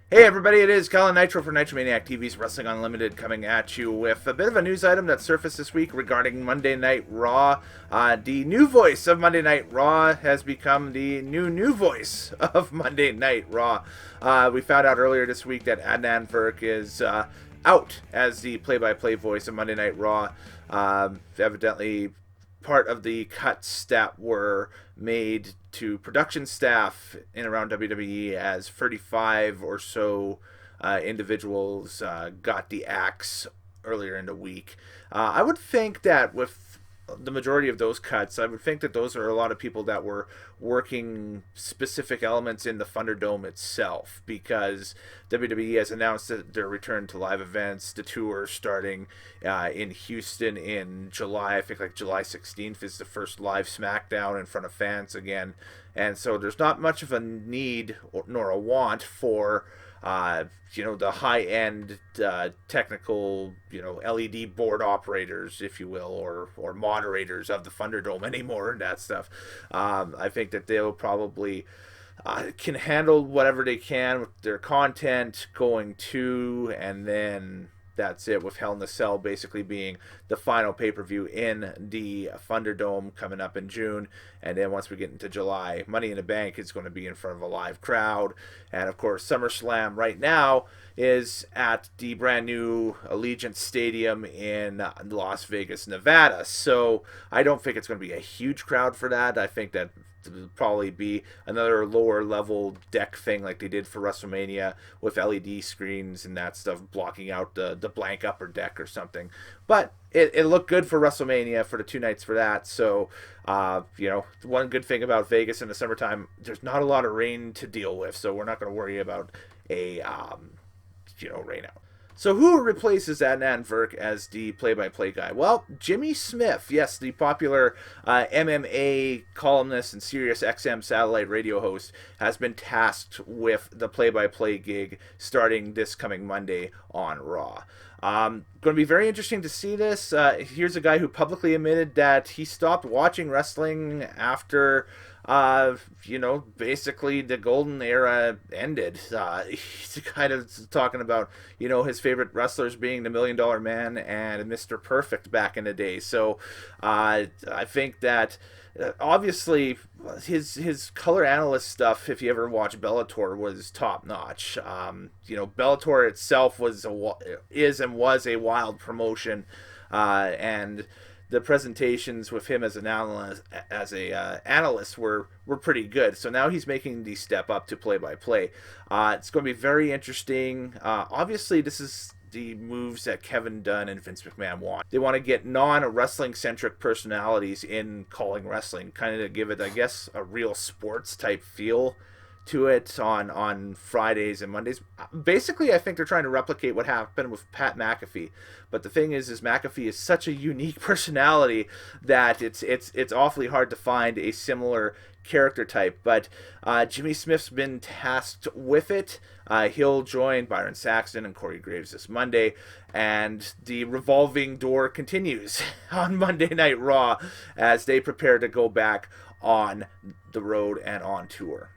Hey everybody, it is Colin Nitro for Nitromaniac TV's Wrestling Unlimited coming at you with a bit of a news item that surfaced this week regarding Monday Night Raw. The new voice of Monday Night Raw has become the new voice of Monday Night Raw. We found out earlier this week that Adnan Virk is out as the play-by-play voice of Monday Night Raw. Evidently part of the cuts that were made to production staff in around WWE as 35 or so individuals got the axe earlier in the week. I would think that with the majority of those cuts, I would think that those are a lot of people that were working specific elements in the Thunderdome itself, because WWE has announced that their return to live events, the tour starting in Houston in July. I think like July 16th is the first live SmackDown in front of fans again, and so there's not much of a need nor a want for the high-end technical, LED board operators, if you will, or moderators of the Thunderdome anymore and that stuff. I think that they'll probably can handle whatever they can with their content going to, and then that's it, with Hell in the Cell basically being the final pay-per-view in the Thunderdome coming up in June. And then once we get into July, Money in the Bank is going to be in front of a live crowd. And of course, SummerSlam right now is at the brand new Allegiant Stadium in Las Vegas, Nevada. So I don't think it's going to be a huge crowd for that. I think that it'll probably be another lower level deck thing like they did for WrestleMania with LED screens and that stuff blocking out the blank upper deck or something. But it looked good for WrestleMania for the 2 nights for that. So, one good thing about Vegas in the summertime, there's not a lot of rain to deal with. So we're not going to worry about a, rain out. So who replaces Adnan Virk as the play-by-play guy? Well, Jimmy Smith, yes, the popular MMA columnist and Sirius XM satellite radio host, has been tasked with the play-by-play gig starting this coming Monday on Raw. Going to be very interesting to see this. Here's a guy who publicly admitted that he stopped watching wrestling after basically the golden era ended. He's kind of talking about, his favorite wrestlers being the Million Dollar Man and Mr. Perfect back in the day. So I think that obviously his color analyst stuff, if you ever watch Bellator, was top notch. Bellator itself was a wild promotion, and the presentations with him as an analyst, analyst were pretty good. So now he's making the step up to play by play. It's going to be very interesting. Obviously, this is the moves that Kevin Dunn and Vince McMahon want. They want to get non-wrestling centric personalities in calling wrestling, kind of to give it, I guess, a real sports type feel to it on Fridays and Mondays. Basically, I think they're trying to replicate what happened with Pat McAfee. But the thing is McAfee is such a unique personality that it's awfully hard to find a similar character type. But Jimmy Smith's been tasked with it. He'll join Byron Saxton and Corey Graves this Monday, and the revolving door continues on Monday Night Raw as they prepare to go back on the road and on tour.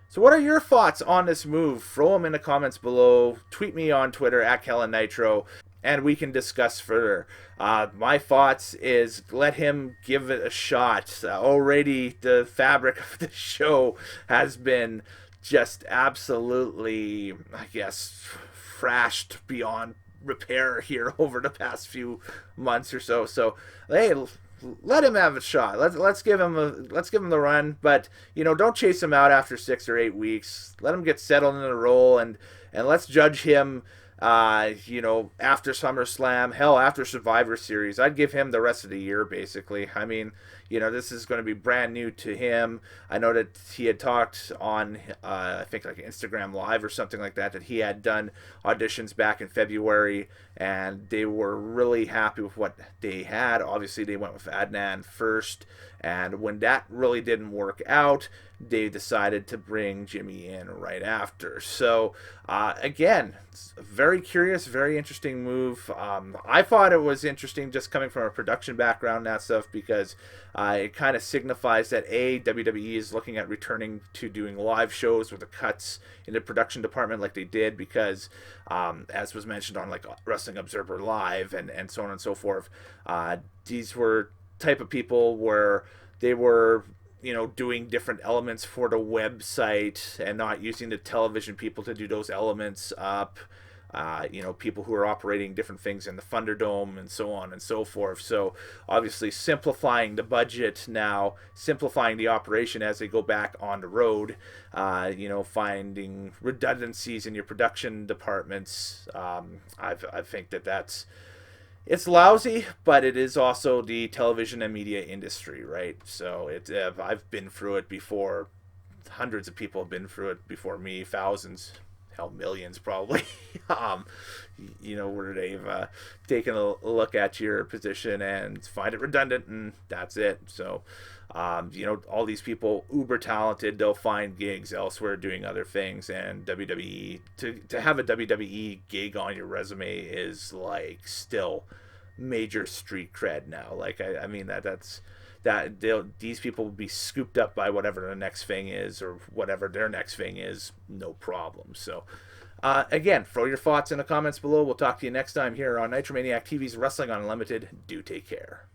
So what are your thoughts on this move? Throw them in the comments below. Tweet me on Twitter at Kellen Nitro, and we can discuss further. My thoughts is let him give it a shot. Already the fabric of the show has been just absolutely, I guess, thrashed beyond repair here over the past few months or so. So, hey, let him have a shot. Let's give him the run, but don't chase him out after 6 or 8 weeks. Let him get settled in the role, and let's judge him. After SummerSlam, hell, after Survivor Series, I'd give him the rest of the year. Basically, I mean, this is going to be brand new to him. I know that he had talked on, I think like Instagram Live or something like that he had done auditions back in February, and they were really happy with what they had. Obviously, they went with Adnan first, and when that really didn't work out, they decided to bring Jimmy in right after. So, again, it's a very curious, very interesting move. I thought it was interesting just coming from a production background and that stuff because it kind of signifies that WWE is looking at returning to doing live shows with the cuts in the production department like they did because, as was mentioned on like Wrestling Observer Live and so on and so forth, these were type of people where they were doing different elements for the website and not using the television people to do those elements up. People who are operating different things in the Thunderdome and so on and so forth. So obviously simplifying the budget now, simplifying the operation as they go back on the road, finding redundancies in your production departments. I think that's it's lousy, but it is also the television and media industry, right? So I've been through it before. Hundreds of people have been through it before me, thousands, hell, millions probably. um, where they've taken a look at your position and find it redundant, and that's it. So, all these people, uber talented, they'll find gigs elsewhere doing other things, and WWE to have a WWE gig on your resume is like still major street cred now. Like I mean that's that these people will be scooped up by whatever the next thing is or whatever their next thing is, no problem. So, again, throw your thoughts in the comments below. We'll talk to you next time here on Nitromaniac TV's Wrestling Unlimited. Do take care.